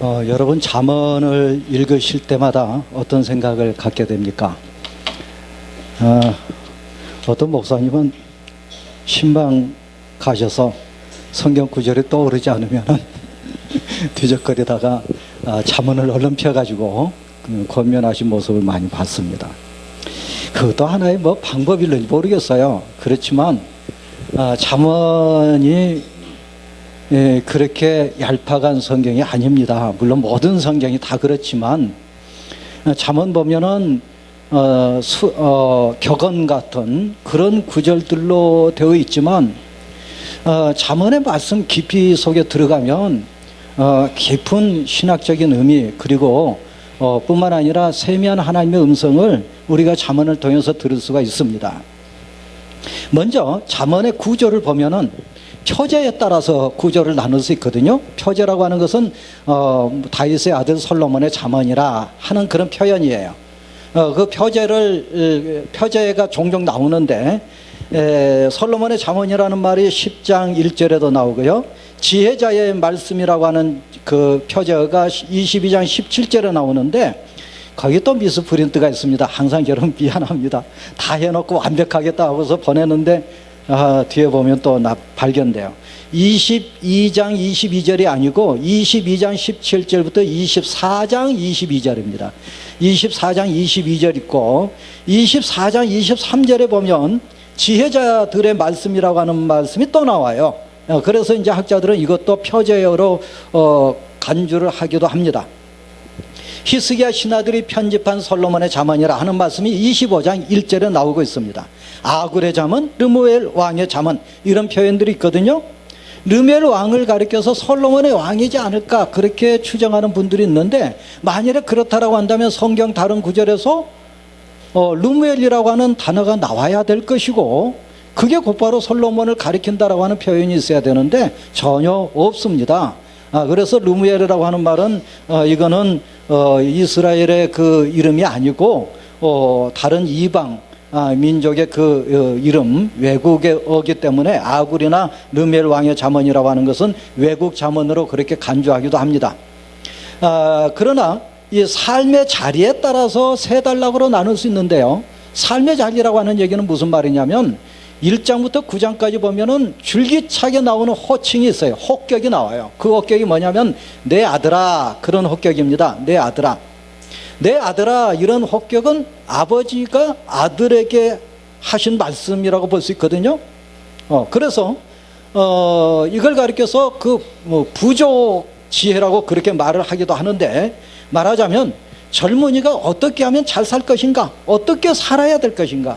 여러분 잠언을 읽으실 때마다 어떤 생각을 갖게 됩니까? 어떤 목사님은 신방 가셔서 성경 구절이 떠오르지 않으면 뒤적거리다가 잠언을 얼른 펴가지고 권면하신 모습을 많이 봤습니다. 그것도 하나의 방법일지 모르겠어요. 그렇지만 잠언이 그렇게 얄팍한 성경이 아닙니다. 물론 모든 성경이 다 그렇지만 잠언 보면은 격언 같은 그런 구절들로 되어 있지만 잠언의 말씀 깊이 속에 들어가면 깊은 신학적인 의미 그리고 뿐만 아니라 세미한 하나님의 음성을 우리가 잠언을 통해서 들을 수가 있습니다. 먼저 잠언의 구조를 보면은 표제에 따라서 구조를 나눌 수 있거든요. 표제라고 하는 것은 다윗의 아들 솔로몬의 잠언이라 하는 그런 표현이에요. 그 표제가 종종 나오는데 솔로몬의 잠언이라는 말이 10장 1절에도 나오고요. 지혜자의 말씀이라고 하는 그 표제가 22장 17절에 나오는데 거기 또 미스프린트가 있습니다. 항상 여러분 미안합니다. 다 해놓고 완벽하겠다 하고서 보내는데 뒤에 보면 또 발견돼요. 22장 22절이 아니고 22장 17절부터 24장 22절입니다. 24장 22절 있고 24장 23절에 보면 지혜자들의 말씀이라고 하는 말씀이 또 나와요. 그래서 이제 학자들은 이것도 표제어로 간주를 하기도 합니다. 히스기야 신하들이 편집한 솔로몬의 잠언이라 하는 말씀이 25장 1절에 나오고 있습니다. 아굴의 잠언, 르무엘 왕의 잠언 이런 표현들이 있거든요. 르무엘 왕을 가리켜서 솔로몬의 왕이지 않을까 그렇게 추정하는 분들이 있는데 만일에 그렇다라고 한다면 성경 다른 구절에서 르무엘이라고 하는 단어가 나와야 될 것이고 그게 곧바로 솔로몬을 가리킨다라고 하는 표현이 있어야 되는데 전혀 없습니다. 그래서 르무엘이라고 하는 말은 이거는 이스라엘의 그 이름이 아니고 다른 이방 민족의 그 이름 외국의 어기 때문에 아굴이나 르무엘 왕의 잠언이라고 하는 것은 외국 잠언으로 그렇게 간주하기도 합니다. 그러나 이 삶의 자리에 따라서 세 단락으로 나눌 수 있는데요. 삶의 자리라고 하는 얘기는 무슨 말이냐면 1장부터 9장까지 보면은 줄기차게 나오는 호칭이 있어요. 호격이 나와요. 그 호격이 뭐냐면 내 아들아 그런 호격입니다. 내 아들아. 내 아들아 이런 호격은 아버지가 아들에게 하신 말씀이라고 볼 수 있거든요. 그래서 이걸 가리켜서 그 부족 지혜라고 그렇게 말을 하기도 하는데 말하자면 젊은이가 어떻게 하면 잘 살 것인가? 어떻게 살아야 될 것인가?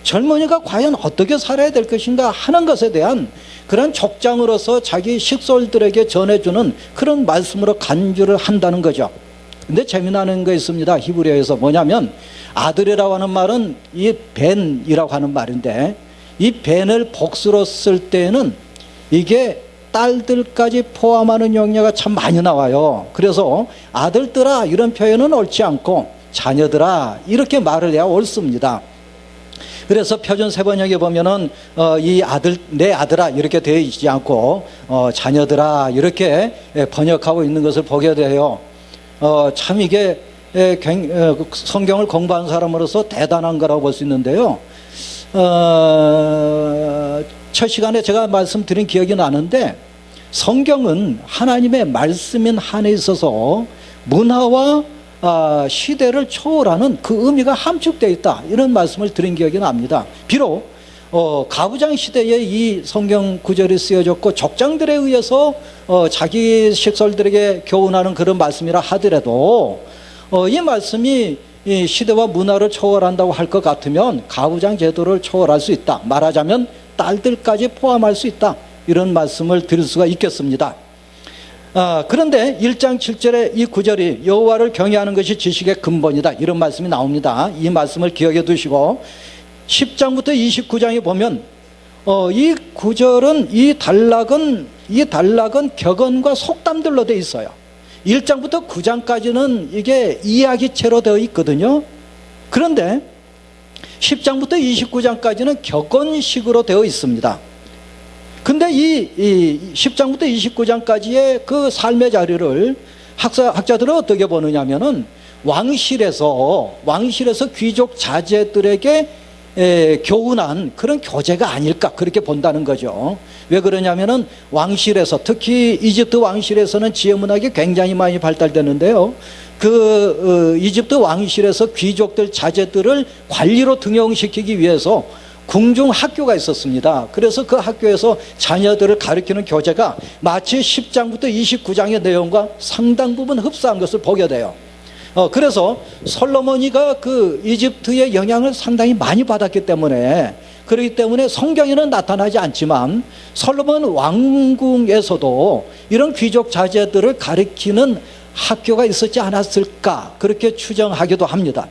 젊은이가 과연 어떻게 살아야 될 것인가 하는 것에 대한 그런 족장으로서 자기 식솔들에게 전해주는 그런 말씀으로 간주를 한다는 거죠. 근데 재미나는 거 있습니다. 히브리어에서 뭐냐면 아들이라고 하는 말은 이 벤이라고 하는 말인데 이 벤을 복수로 쓸 때는 이게 딸들까지 포함하는 용례가 참 많이 나와요. 그래서 아들들아 이런 표현은 옳지 않고 자녀들아 이렇게 말을 해야 옳습니다. 그래서 표준 세번역에 보면은 이 아들 내 아들아 이렇게 되어 있지 않고 자녀들아 이렇게 번역하고 있는 것을 보게 돼요. 참 이게 성경을 공부한 사람으로서 대단한 거라고 볼 수 있는데요. 첫 시간에 제가 말씀드린 기억이 나는데 성경은 하나님의 말씀인 한에 있어서 문화와 시대를 초월하는 그 의미가 함축되어 있다 이런 말씀을 드린 기억이 납니다. 비록 가부장 시대에 이 성경 구절이 쓰여졌고 족장들에 의해서 자기 식솔들에게 교훈하는 그런 말씀이라 하더라도 이 말씀이 이 시대와 문화를 초월한다고 할 것 같으면 가부장 제도를 초월할 수 있다. 말하자면 딸들까지 포함할 수 있다. 이런 말씀을 드릴 수가 있겠습니다. 그런데 1장 7절에 이 구절이 여호와를 경외하는 것이 지식의 근본이다 이런 말씀이 나옵니다. 이 말씀을 기억해 두시고 10장부터 29장에 보면 이 구절은 이 단락은 격언과 속담들로 되어 있어요. 1장부터 9장까지는 이게 이야기체로 되어 있거든요. 그런데 10장부터 29장까지는 격언식으로 되어 있습니다. 근데 이 10장부터 29장까지의 그 삶의 자리를 학자들은 어떻게 보느냐면은 왕실에서 귀족 자제들에게 교훈한 그런 교재가 아닐까 그렇게 본다는 거죠. 왜 그러냐면은 왕실에서, 특히 이집트 왕실에서는 지혜문학이 굉장히 많이 발달되는데요. 이집트 왕실에서 귀족들 자제들을 관리로 등용시키기 위해서 궁중 학교가 있었습니다. 그래서 그 학교에서 자녀들을 가르치는 교재가 마치 10장부터 29장의 내용과 상당 부분 흡사한 것을 보게 돼요. 그래서 솔로몬이가 그 이집트의 영향을 상당히 많이 받았기 때문에, 그렇기 때문에 성경에는 나타나지 않지만 솔로몬 왕궁에서도 이런 귀족 자제들을 가르치는 학교가 있었지 않았을까 그렇게 추정하기도 합니다.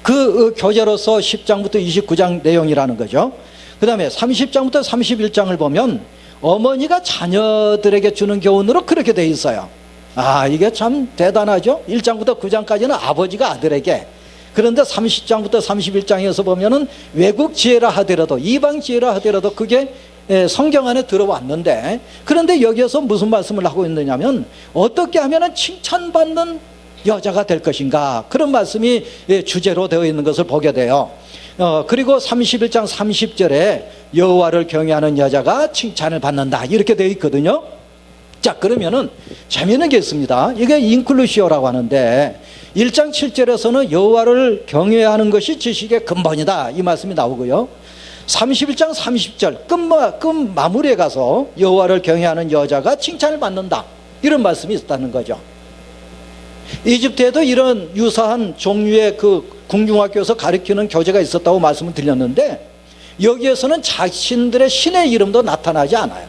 그 교재로서 10장부터 29장 내용이라는 거죠. 그 다음에 30장부터 31장을 보면 어머니가 자녀들에게 주는 교훈으로 그렇게 돼 있어요. 이게 참 대단하죠. 1장부터 9장까지는 아버지가 아들에게, 그런데 30장부터 31장에서 보면은 외국 지혜라 하더라도, 이방 지혜라 하더라도 그게 성경 안에 들어왔는데, 그런데 여기에서 무슨 말씀을 하고 있느냐면 어떻게 하면은 칭찬받는 여자가 될 것인가, 그런 말씀이 주제로 되어 있는 것을 보게 돼요. 그리고 31장 30절에 여호와를 경외하는 여자가 칭찬을 받는다 이렇게 되어 있거든요. 자, 그러면은 재미있는 게 있습니다. 이게 인클루시오라고 하는데 1장 7절에서는 여호와를 경외하는 것이 지식의 근본이다 이 말씀이 나오고요. 31장 30절 끝 마무리에 가서 여호와를 경외하는 여자가 칭찬을 받는다 이런 말씀이 있다는 거죠. 이집트에도 이런 유사한 종류의 그 궁중학교에서 가르치는 교재가 있었다고 말씀을 드렸는데, 여기에서는 자신들의 신의 이름도 나타나지 않아요.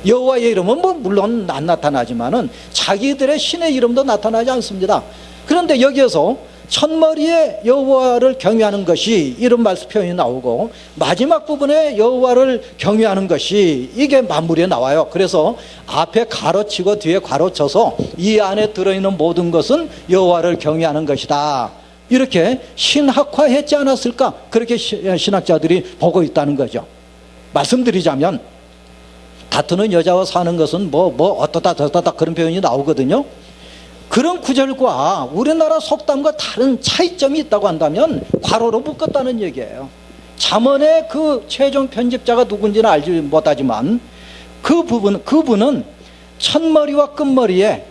여호와의 이름은 뭐 물론 안 나타나지만은 자기들의 신의 이름도 나타나지 않습니다. 그런데 여기에서 첫머리에 여호와를 경외하는 것이 이런 말씀 표현이 나오고, 마지막 부분에 여호와를 경외하는 것이 이게 마무리에 나와요. 그래서 앞에 가로치고 뒤에 가로쳐서 이 안에 들어있는 모든 것은 여호와를 경외하는 것이다 이렇게 신학화했지 않았을까 그렇게 신학자들이 보고 있다는 거죠. 말씀드리자면 다투는 여자와 사는 것은 뭐 어떠다 저떠다 그런 표현이 나오거든요. 그런 구절과 우리나라 속담과 다른 차이점이 있다고 한다면 괄호로 묶었다는 얘기예요. 잠언의 그 최종 편집자가 누군지는 알지 못하지만 그분은 첫머리와 끝머리에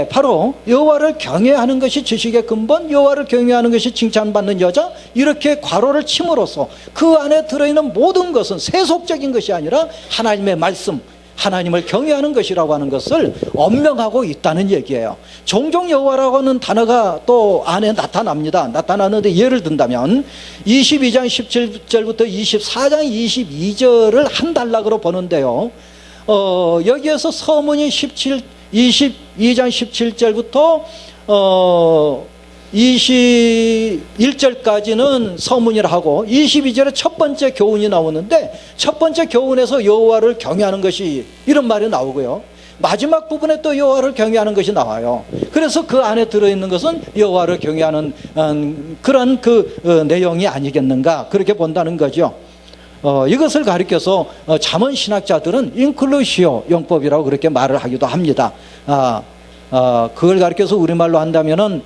바로 여호와를 경외하는 것이 지식의 근본, 여호와를 경외하는 것이 칭찬받는 여자 이렇게 괄호를 침으로써 그 안에 들어있는 모든 것은 세속적인 것이 아니라 하나님의 말씀, 하나님을 경외하는 것이라고 하는 것을 엄명하고 있다는 얘기예요. 종종 여호와라고 하는 단어가 또 안에 나타납니다. 나타나는데 예를 든다면 22장 17절부터 24장 22절을 한 단락으로 보는데요. 여기에서 서문이 22장 17절부터 21절까지는 서문이라 하고 22절에 첫 번째 교훈이 나오는데 첫 번째 교훈에서 여호와를 경외하는 것이 이런 말이 나오고요. 마지막 부분에 또 여호와를 경외하는 것이 나와요. 그래서 그 안에 들어있는 것은 여호와를 경외하는 그런 내용이 아니겠는가 그렇게 본다는 거죠. 이것을 가리켜서 잠언 신학자들은 인클루시오 용법이라고 그렇게 말을 하기도 합니다. 그걸 가리켜서 우리말로 한다면은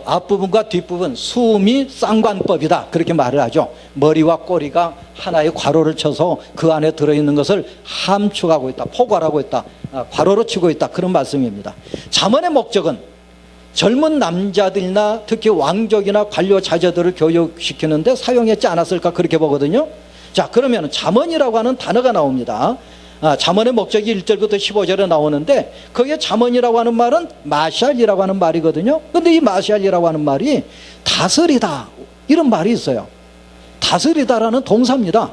앞부분과 뒷부분 수미 쌍관법이다 그렇게 말을 하죠. 머리와 꼬리가 하나의 괄호를 쳐서 그 안에 들어있는 것을 함축하고 있다, 포괄하고 있다, 괄호로 치고 있다 그런 말씀입니다. 잠언의 목적은 젊은 남자들이나 특히 왕족이나 관료 자제들을 교육시키는데 사용했지 않았을까 그렇게 보거든요. 자, 그러면 잠언이라고 하는 단어가 나옵니다. 잠언의 목적이 1절부터 15절에 나오는데 거기에 잠언이라고 하는 말은 마샬이라고 하는 말이거든요. 그런데 이 마샬이라고 하는 말이 다스리다 이런 말이 있어요. 다스리다라는 동사입니다.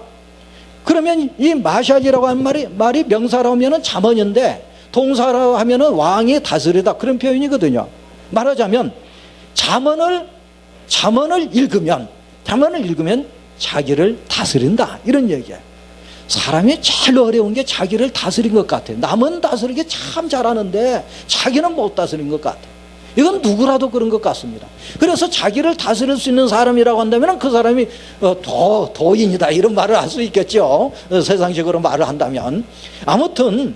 그러면 이 마샬이라고 하는 말이 명사로 하면은 잠언인데 동사로 하면은 왕이 다스리다 그런 표현이거든요. 말하자면 잠언을 읽으면 자기를 다스린다 이런 얘기예요. 사람이 제일 어려운 게 자기를 다스린 것 같아요. 남은 다스리기 참 잘하는데 자기는 못 다스린 것 같아요. 이건 누구라도 그런 것 같습니다. 그래서 자기를 다스릴 수 있는 사람이라고 한다면 그 사람이 도인이다 이런 말을 할 수 있겠죠. 세상적으로 말을 한다면. 아무튼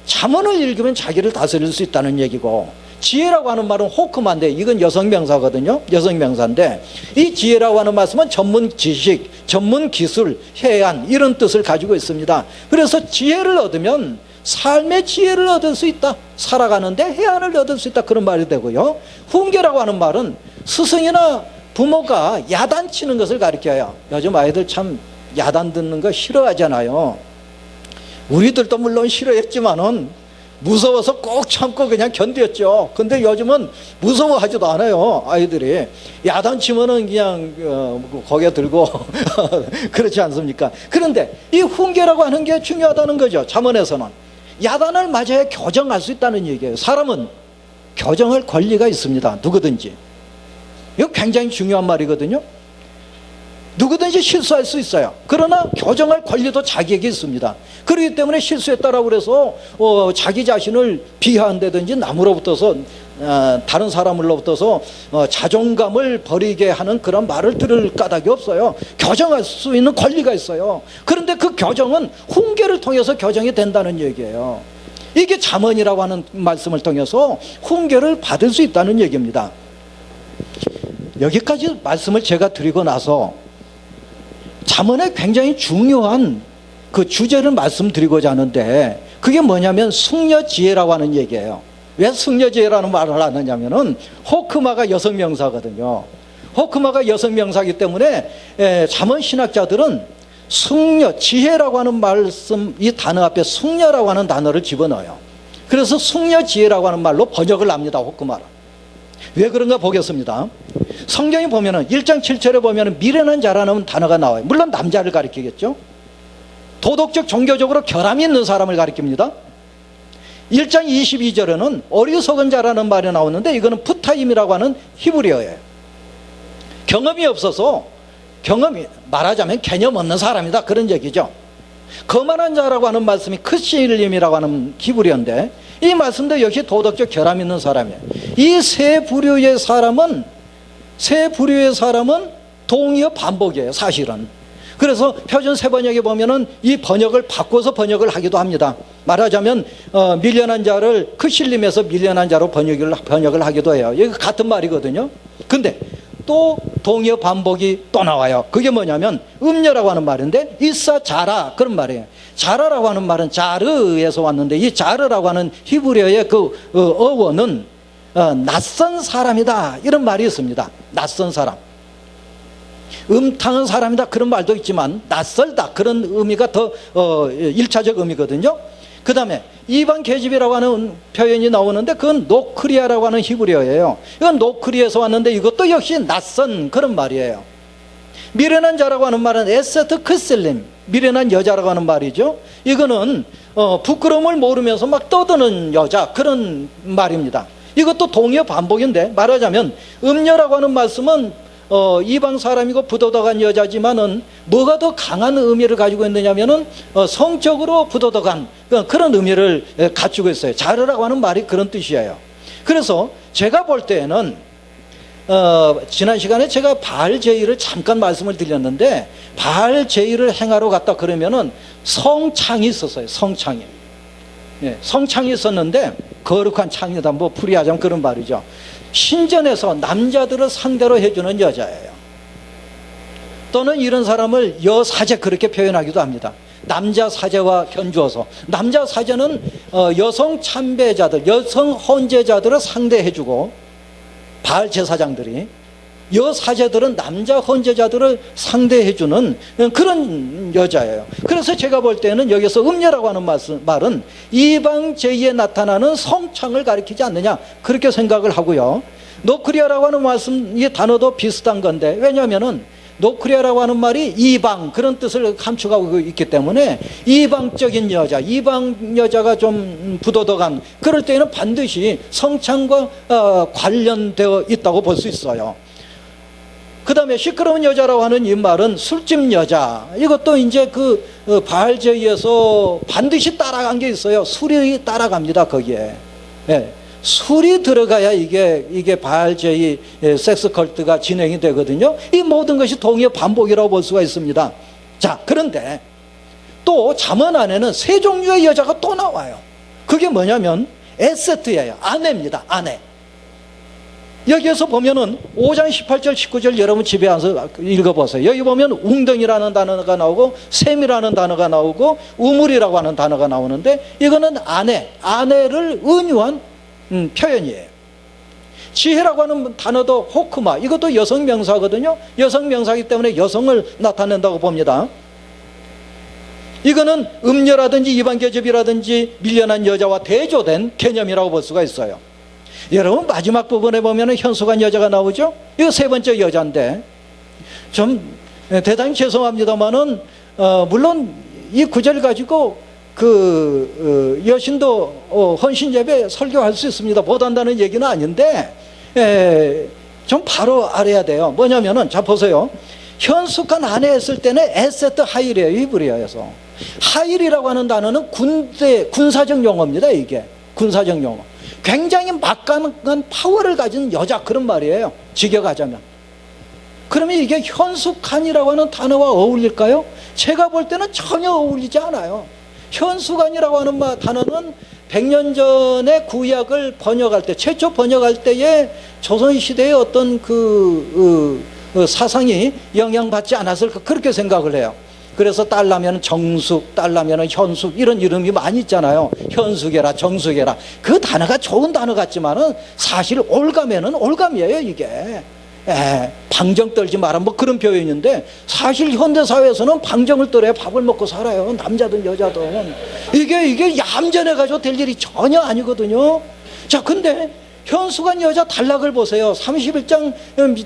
잠언을 읽으면 자기를 다스릴 수 있다는 얘기고, 지혜라고 하는 말은 호크마인데 이건 여성명사거든요. 여성명사인데 이 지혜라고 하는 말씀은 전문 지식, 전문 기술, 해안 이런 뜻을 가지고 있습니다. 그래서 지혜를 얻으면 삶의 지혜를 얻을 수 있다, 살아가는데 해안을 얻을 수 있다, 그런 말이 되고요. 훈계라고 하는 말은 스승이나 부모가 야단치는 것을 가리켜요. 요즘 아이들 참 야단 듣는 거 싫어하잖아요. 우리들도 물론 싫어했지만은 무서워서 꼭 참고 그냥 견뎠죠. 근데 요즘은 무서워하지도 않아요, 아이들이. 야단치면은 그냥 고개 들고 그렇지 않습니까? 그런데 이 훈계라고 하는 게 중요하다는 거죠. 잠언에서는 야단을 맞아야 교정할 수 있다는 얘기예요. 사람은 교정할 권리가 있습니다, 누구든지. 이거 굉장히 중요한 말이거든요. 누구든지 실수할 수 있어요. 그러나 교정할 권리도 자기에게 있습니다. 그렇기 때문에 실수했다라고 그래서 자기 자신을 비하한다든지 남으로부터서 다른 사람으로부터서 자존감을 버리게 하는 그런 말을 들을 까닭이 없어요. 교정할 수 있는 권리가 있어요. 그런데 그 교정은 훈계를 통해서 교정이 된다는 얘기예요. 이게 잠언이라고 하는 말씀을 통해서 훈계를 받을 수 있다는 얘기입니다. 여기까지 말씀을 제가 드리고 나서 잠언에 굉장히 중요한 그 주제를 말씀드리고자 하는데, 그게 뭐냐면 숙녀지혜라고 하는 얘기예요. 왜 숙녀지혜라는 말을 하느냐면은 호크마가 여성명사거든요. 호크마가 여성명사이기 때문에 잠언 신학자들은 숙녀, 지혜라고 하는 말씀, 이 단어 앞에 숙녀라고 하는 단어를 집어넣어요. 그래서 숙녀지혜라고 하는 말로 번역을 합니다, 호크마를. 왜 그런가 보겠습니다. 성경에 보면은 1장 7절에 보면은 미련한 자라는 단어가 나와요. 물론 남자를 가리키겠죠. 도덕적, 종교적으로 결함이 있는 사람을 가리킵니다. 1장 22절에는 어리석은 자라는 말이 나오는데 이거는 푸타임이라고 하는 히브리어예요. 경험이 없어서, 경험이 말하자면 개념 없는 사람이다, 그런 얘기죠. 거만한 자라고 하는 말씀이 크실림이라고 하는 히브리어인데 이 말씀도 역시 도덕적 결함 있는 사람이에요. 이 세 부류의 사람은 동의어 반복이에요, 사실은. 그래서 표준 세번역에 보면은 이 번역을 바꿔서 번역을 하기도 합니다. 말하자면 밀련한 자를 크실림에서 밀련한 자로 번역을 하기도 해요. 이거 같은 말이거든요. 근데 또 동의어 반복이 또 나와요. 그게 뭐냐면 음녀라고 하는 말인데 이사 자라, 그런 말이에요. 자라라고 하는 말은 자르에서 왔는데 이 자르라고 하는 히브리어의 그 어원은 낯선 사람이다, 이런 말이 있습니다. 낯선 사람, 음탕한 사람이다, 그런 말도 있지만 낯설다, 그런 의미가 더 1차적 의미거든요. 그 다음에 이방 계집이라고 하는 표현이 나오는데 그건 노크리아라고 하는 히브리어예요. 이건 노크리에서 왔는데 이것도 역시 낯선 그런 말이에요. 미련한 자라고 하는 말은 에세트 크슬림, 미련한 여자라고 하는 말이죠. 이거는 부끄러움을 모르면서 막 떠드는 여자, 그런 말입니다. 이것도 동의어 반복인데, 말하자면 음녀라고 하는 말씀은 이방 사람이고 부도덕한 여자지만은 뭐가 더 강한 의미를 가지고 있느냐면은 성적으로 부도덕한 그런 의미를 갖추고 있어요. 자르라고 하는 말이 그런 뜻이에요. 그래서 제가 볼 때에는 지난 시간에 제가 바알 제의를 잠깐 말씀을 드렸는데, 바알 제의를 행하러 갔다 그러면은 성창이 있었어요. 성창이. 예, 성창이 있었는데 거룩한 창이다, 뭐 풀이하자면 그런 말이죠. 신전에서 남자들을 상대로 해주는 여자예요. 또는 이런 사람을 여사제, 그렇게 표현하기도 합니다. 남자 사제와 견주어서. 남자 사제는 여성 참배자들, 여성 헌제자들을 상대해주고, 바알 제사장들이, 여사제들은 남자 헌제자들을 상대해주는 그런 여자예요. 그래서 제가 볼 때는 여기서 음녀라고 하는 말은 이방 제의에 나타나는 성창을 가리키지 않느냐, 그렇게 생각을 하고요. 노크리아라고 하는 말씀, 이 단어도 비슷한 건데, 왜냐하면은 노크리아라고 하는 말이 이방, 그런 뜻을 감축하고 있기 때문에 이방적인 여자, 이방 여자가 좀 부도덕한, 그럴 때에는 반드시 성창과 관련되어 있다고 볼 수 있어요. 그 다음에 시끄러운 여자라고 하는 이 말은 술집 여자, 이것도 이제 그 바알 제의에서 반드시 따라간 게 있어요. 술이 따라갑니다, 거기에. 예. 술이 들어가야 이게 바알 제의 섹스 컬트가 진행이 되거든요. 이 모든 것이 동의어 반복이라고 볼 수가 있습니다. 자, 그런데 또 잠언 안에는 세 종류의 여자가 또 나와요. 그게 뭐냐면 에세트예요. 아내입니다. 아내. 여기에서 보면은 5장 18절 19절 여러분 집에 와서 읽어보세요. 여기 보면 웅덩이라는 단어가 나오고 샘이라는 단어가 나오고 우물이라고 하는 단어가 나오는데, 이거는 아내를 은유한 표현이에요. 지혜라고 하는 단어도 호크마, 이것도 여성 명사거든요. 여성 명사이기 때문에 여성을 나타낸다고 봅니다. 이거는 음녀라든지 이방계집이라든지 밀려난 여자와 대조된 개념이라고 볼 수가 있어요. 여러분 마지막 부분에 보면 현숙한 여자가 나오죠. 이거 세 번째 여자인데, 좀 대단히 죄송합니다만은 물론 이 구절 가지고 그 여신도 헌신예배 설교할 수 있습니다. 못한다는 얘기는 아닌데 좀 바로 알아야 돼요. 뭐냐면은, 자 보세요. 현숙한 아내 했을 때는 에세트 하일이에요. 히브리어에서. 하일이라고 하는 단어는 군사적 용어입니다. 이게 군사적 용어. 굉장히 막강한 파워를 가진 여자, 그런 말이에요. 직역하자면. 그러면 이게 현숙한이라고 하는 단어와 어울릴까요? 제가 볼 때는 전혀 어울리지 않아요. 현숙한이라고 하는 단어는 100년 전에 구약을 번역할 때, 최초 번역할 때에 조선시대의 어떤 사상이 영향받지 않았을까, 그렇게 생각을 해요. 그래서 딸라면 정숙, 딸라면 현숙, 이런 이름이 많이 있잖아요. 현숙해라, 정숙해라. 그 단어가 좋은 단어 같지만은 사실 올가면은 올감이에요, 이게. 방정 떨지 마라, 뭐 그런 표현인데, 사실 현대사회에서는 방정을 떨어야 밥을 먹고 살아요. 남자든 여자든. 이게 얌전해가지고 될 일이 전혀 아니거든요. 자, 근데 현숙한 여자 단락을 보세요. 31장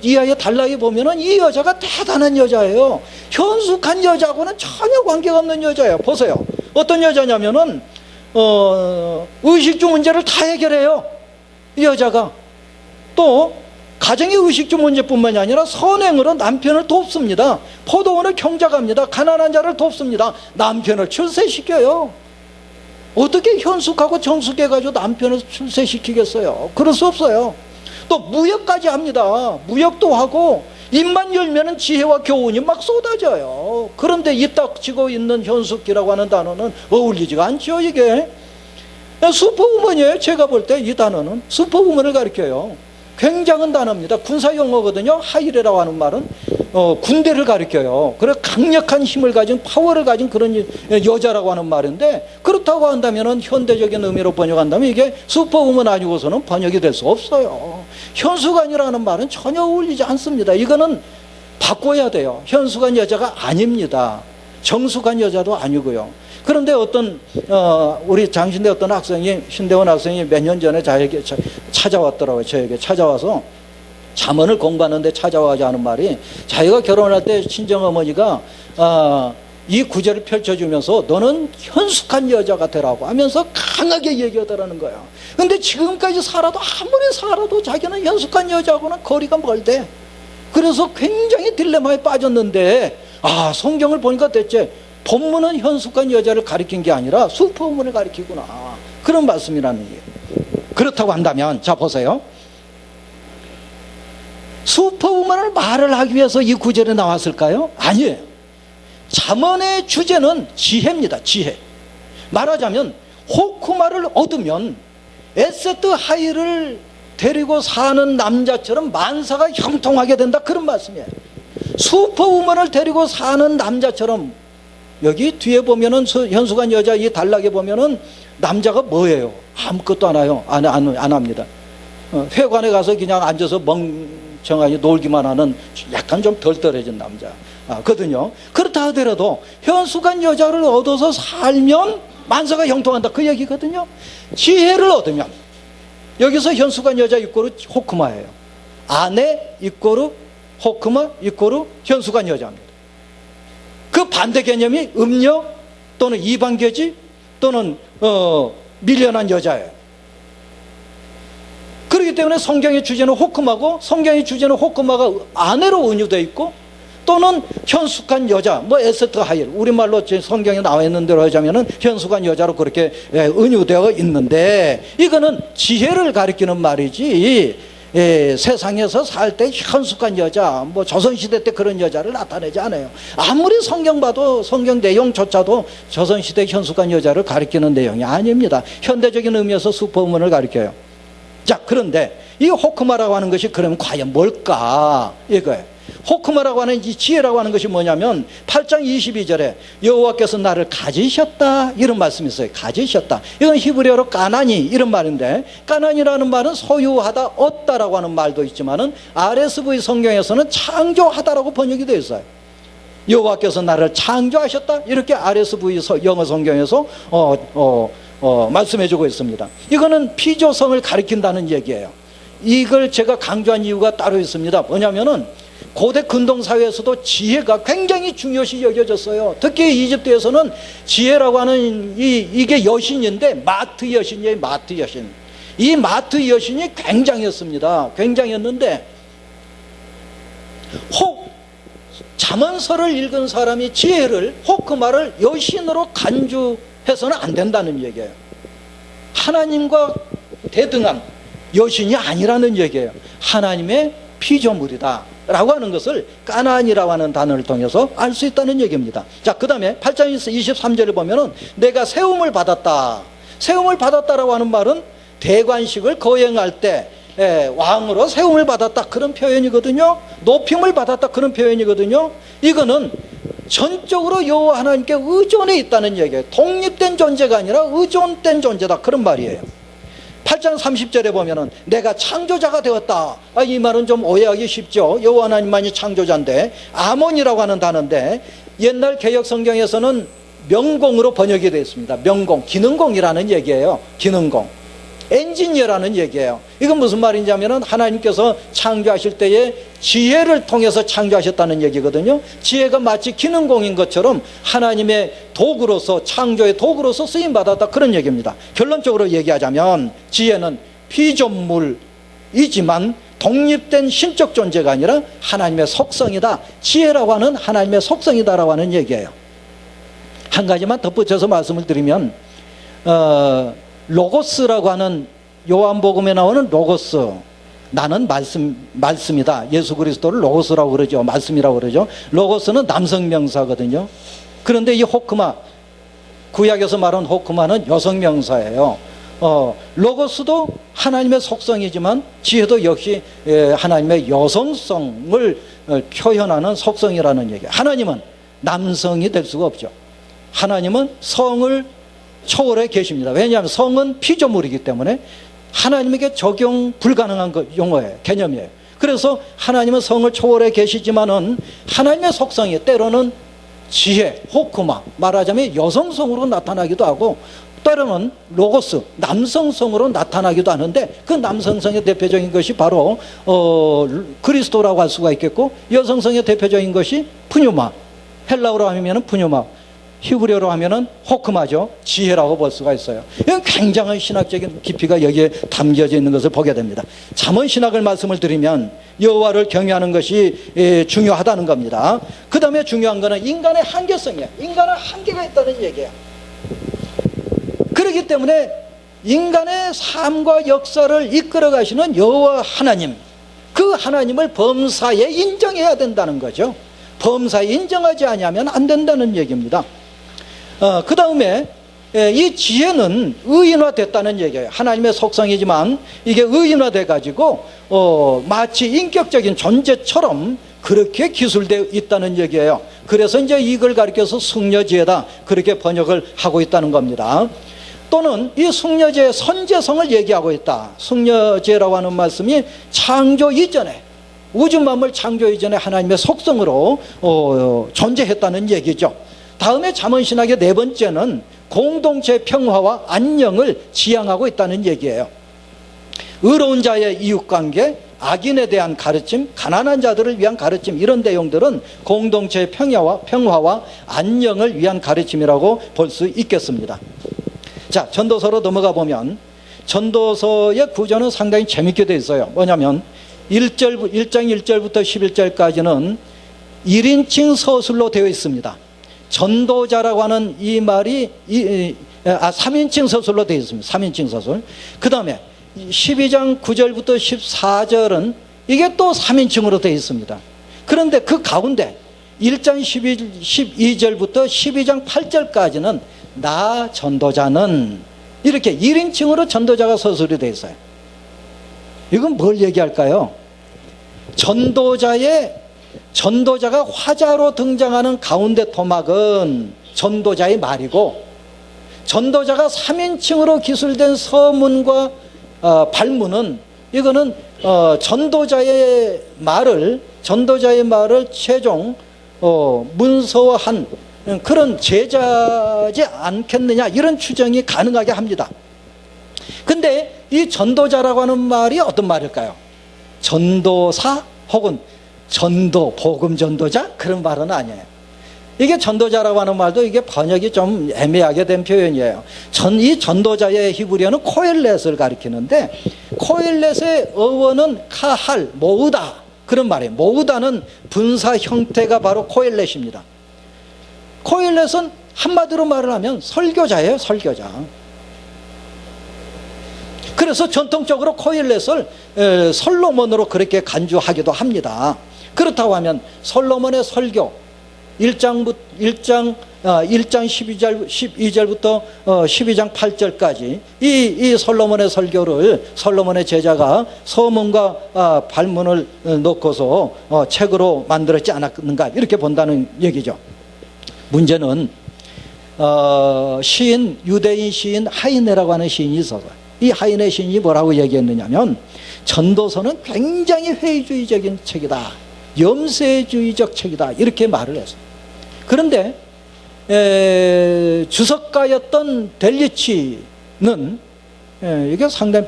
이하의 단락에 보면은 이 여자가 대단한 여자예요. 현숙한 여자하고는 전혀 관계가 없는 여자예요. 보세요. 어떤 여자냐면은 의식주 문제를 다 해결해요. 이 여자가. 또 가정의 의식주 문제뿐만이 아니라 선행으로 남편을 돕습니다. 포도원을 경작합니다. 가난한 자를 돕습니다. 남편을 출세시켜요. 어떻게 현숙하고 정숙해가지고 남편을 출세시키겠어요? 그럴 수 없어요. 또 무역까지 합니다. 무역도 하고 입만 열면은 지혜와 교훈이 막 쏟아져요. 그런데 입닥치고 있는 현숙이라고 하는 단어는 어울리지가 않죠. 이게 슈퍼우먼이에요. 제가 볼 때 이 단어는 슈퍼우먼을 가리켜요. 굉장한 단어입니다. 군사용어거든요. 하이레라고 하는 말은 군대를 가리켜요. 그래서 강력한 힘을 가진, 파워를 가진 그런 여자라고 하는 말인데, 그렇다고 한다면 현대적인 의미로 번역한다면 이게 슈퍼우먼 아니고서는 번역이 될 수 없어요. 현숙한이라는 말은 전혀 어울리지 않습니다. 이거는 바꿔야 돼요. 현숙한 여자가 아닙니다. 정숙한 여자도 아니고요. 그런데 우리 장신대 어떤 학생이, 신대원 학생이 몇 년 전에 저에게 찾아왔더라고요. 저에게 찾아와서 잠언을 공부하는데 찾아와서 하는 말이, 자기가 결혼할 때 친정어머니가 이 구절을 펼쳐주면서 너는 현숙한 여자가 되라고 하면서 강하게 얘기하더라는 거예요. 근데 지금까지 살아도, 아무리 살아도 자기는 현숙한 여자하고는 거리가 멀대. 그래서 굉장히 딜레마에 빠졌는데, 성경을 보니까 대체 본문은 현숙한 여자를 가리킨 게 아니라 슈퍼우먼을 가리키구나, 그런 말씀이라는 얘기예요. 그렇다고 한다면, 자 보세요. 슈퍼우먼을 말을 하기 위해서 이 구절이 나왔을까요? 아니에요. 잠언의 주제는 지혜입니다. 지혜. 말하자면 호쿠마를 얻으면 에세트 하일을 데리고 사는 남자처럼 만사가 형통하게 된다, 그런 말씀이에요. 슈퍼우먼을 데리고 사는 남자처럼, 여기 뒤에 보면은 현숙한 여자 이 단락에 보면은 남자가 뭐예요? 아무것도 안 해요. 안 합니다. 회관에 가서 그냥 앉아서 멍청하게 놀기만 하는 약간 좀 덜덜해진 남자거든요. 그렇다 하더라도 현숙한 여자를 얻어서 살면 만사가 형통한다, 그 얘기거든요. 지혜를 얻으면, 여기서 현숙한 여자 이꼬르 호크마예요. 아내 이꼬르 호크마 이꼬르 현숙한 여자입니다. 그 반대 개념이 음녀 또는 이방계집 또는 밀려난 여자예요. 그렇기 때문에 성경의 주제는 호크마고, 성경의 주제는 호크마가 아내로 은유되어 있고, 또는 현숙한 여자, 에스터 하일, 우리말로 제 성경에 나와 있는 대로 하자면은 현숙한 여자로 그렇게 은유되어 있는데, 이거는 지혜를 가리키는 말이지 세상에서 살 때 현숙한 여자, 뭐 조선시대 때 그런 여자를 나타내지 않아요. 아무리 성경 봐도 성경 내용조차도 조선시대 현숙한 여자를 가리키는 내용이 아닙니다. 현대적인 의미에서 슈퍼우먼을 가리켜요. 자, 그런데 이 호크마라고 하는 것이 그러면 과연 뭘까? 이거예요. 호크마라고 하는 이 지혜라고 하는 것이 뭐냐면 8장 22절에 여호와께서 나를 가지셨다 이런 말씀이 있어요. 가지셨다. 이건 히브리어로 까나니 이런 말인데, 까나니라는 말은 소유하다, 얻다라고 하는 말도 있지만은 RSV 성경에서는 창조하다라고 번역이 되어 있어요. 여호와께서 나를 창조하셨다 이렇게 RSV 영어 성경에서 말씀해주고 있습니다. 이거는 피조성을 가리킨다는 얘기예요. 이걸 제가 강조한 이유가 따로 있습니다. 뭐냐면은 고대 근동사회에서도 지혜가 굉장히 중요시 여겨졌어요. 특히 이집트에서는 지혜라고 하는 이게 여신인데 마트 여신이에요. 마트 여신. 이 마트 여신이 굉장했습니다. 굉장했는데 잠언서를 읽은 사람이 지혜를, 호크마를 여신으로 간주해서는 안 된다는 얘기예요. 하나님과 대등한 여신이 아니라는 얘기예요. 하나님의 피조물이다 라고 하는 것을 까나니라고 하는 단어를 통해서 알 수 있다는 얘기입니다. 자, 그 다음에 8장 23절을 보면은 내가 세움을 받았다. 세움을 받았다라고 하는 말은 대관식을 거행할 때 왕으로 세움을 받았다 그런 표현이거든요. 높임을 받았다 그런 표현이거든요. 이거는 전적으로 여호와 하나님께 의존해 있다는 얘기예요. 독립된 존재가 아니라 의존된 존재다 그런 말이에요. 8장 30절에 보면은 내가 창조자가 되었다. 이 말은 좀 오해하기 쉽죠. 여호와 하나님만이 창조자인데, 아몬이라고 하는 단어인데 옛날 개역 성경에서는 명공으로 번역이 되어 있습니다. 명공, 기능공이라는 얘기예요. 기능공, 엔지니어라는 얘기예요. 이건 무슨 말이냐면은 하나님께서 창조하실 때에 지혜를 통해서 창조하셨다는 얘기거든요. 지혜가 마치 기능공인 것처럼 하나님의 도구로서, 창조의 도구로서 쓰임받았다 그런 얘기입니다. 결론적으로 얘기하자면 지혜는 피조물이지만 독립된 신적 존재가 아니라 하나님의 속성이다. 지혜라고 하는 하나님의 속성이다라고 하는 얘기예요. 한 가지만 덧붙여서 말씀을 드리면 로고스라고 하는, 요한복음에 나오는 로고스, 나는 말씀이다. 예수 그리스도를 로고스라고 그러죠. 말씀이라고 그러죠. 로고스는 남성 명사거든요. 그런데 이 호크마, 구약에서 말한 호크마는 여성 명사예요. 로고스도 하나님의 속성이지만 지혜도 역시 하나님의 여성성을 표현하는 속성이라는 얘기예요. 하나님은 남성이 될 수가 없죠. 하나님은 성을 초월해 계십니다. 왜냐하면 성은 피조물이기 때문에 하나님에게 적용 불가능한 용어예요. 개념이에요. 그래서 하나님은 성을 초월해 계시지만은 하나님의 속성이 때로는 지혜, 호크마, 말하자면 여성성으로 나타나기도 하고 때로는 로고스, 남성성으로 나타나기도 하는데 그 남성성의 대표적인 것이 바로 그리스도라고 할 수가 있겠고, 여성성의 대표적인 것이 푸뉴마, 헬라어로 하면 푸뉴마, 히브리어로 하면은 호크마죠. 지혜라고 볼 수가 있어요. 이건 굉장한 신학적인 깊이가 여기에 담겨져 있는 것을 보게 됩니다. 잠언 신학을 말씀을 드리면 여호와를 경외하는 것이 중요하다는 겁니다. 그 다음에 중요한 거는 인간의 한계성이에요. 인간은 한계가 있다는 얘기예요. 그렇기 때문에 인간의 삶과 역사를 이끌어 가시는 여호와 하나님, 그 하나님을 범사에 인정해야 된다는 거죠. 범사에 인정하지 아니하면 안 된다는 얘기입니다. 그 다음에 이 지혜는 의인화됐다는 얘기예요. 하나님의 속성이지만 이게 의인화돼 가지고 마치 인격적인 존재처럼 그렇게 기술되어 있다는 얘기예요. 그래서 이제 이걸 가리켜서 숙려지혜다 그렇게 번역을 하고 있다는 겁니다. 또는 이 숙려지혜의 선제성을 얘기하고 있다. 숙려지혜라고 하는 말씀이 창조 이전에, 우주 만물 창조 이전에 하나님의 속성으로 존재했다는 얘기죠. 다음에 잠언신학의 네 번째는 공동체 평화와 안녕을 지향하고 있다는 얘기예요. 의로운 자의 이웃관계, 악인에 대한 가르침, 가난한 자들을 위한 가르침, 이런 내용들은 공동체의 평화와 안녕을 위한 가르침이라고 볼 수 있겠습니다. 자, 전도서로 넘어가 보면 전도서의 구조는 상당히 재밌게 되어 있어요. 뭐냐면 1장 1절부터 11절까지는 1인칭 서술로 되어 있습니다. 전도자라고 하는 이 말이 3인칭 서술로 되어 있습니다. 3인칭 서술. 그 다음에 12장 9절부터 14절은 이게 또 3인칭으로 되어 있습니다. 그런데 그 가운데 1장 12절부터 12장 8절까지는 나 전도자는 이렇게 1인칭으로 전도자가 서술이 되어 있어요. 이건 뭘 얘기할까요? 전도자가 화자로 등장하는 가운데 토막은 전도자의 말이고, 전도자가 3인칭으로 기술된 서문과 발문은 이거는 전도자의 말을 최종 문서화한 그런 제자지 않겠느냐, 이런 추정이 가능하게 합니다. 근데 이 전도자라고 하는 말이 어떤 말일까요? 전도사 혹은 복음 전도자, 그런 말은 아니에요. 이게 전도자라고 하는 말도 이게 번역이 좀 애매하게 된 표현이에요. 이 전도자의 히브리어는 코엘렛을 가리키는데, 코엘렛의 어원은 카할, 모으다, 그런 말이에요. 모으다는 분사 형태가 바로 코엘렛입니다. 코엘렛은 한마디로 말을 하면 설교자예요, 설교자. 그래서 전통적으로 코엘렛을 솔로몬으로 그렇게 간주하기도 합니다. 그렇다고 하면 솔로몬의 설교 1장 12절부터 12장 8절까지 이 솔로몬의 설교를 솔로몬의 제자가 서문과 발문을 놓고서 책으로 만들었지 않았는가, 이렇게 본다는 얘기죠. 문제는 유대인 시인 하이네라고 하는 시인이 있어서, 이 하이네 시인이 뭐라고 얘기했느냐면, 전도서는 굉장히 회의주의적인 책이다, 염세주의적 책이다, 이렇게 말을 했어요. 그런데 주석가였던 델리치는 이게 상당히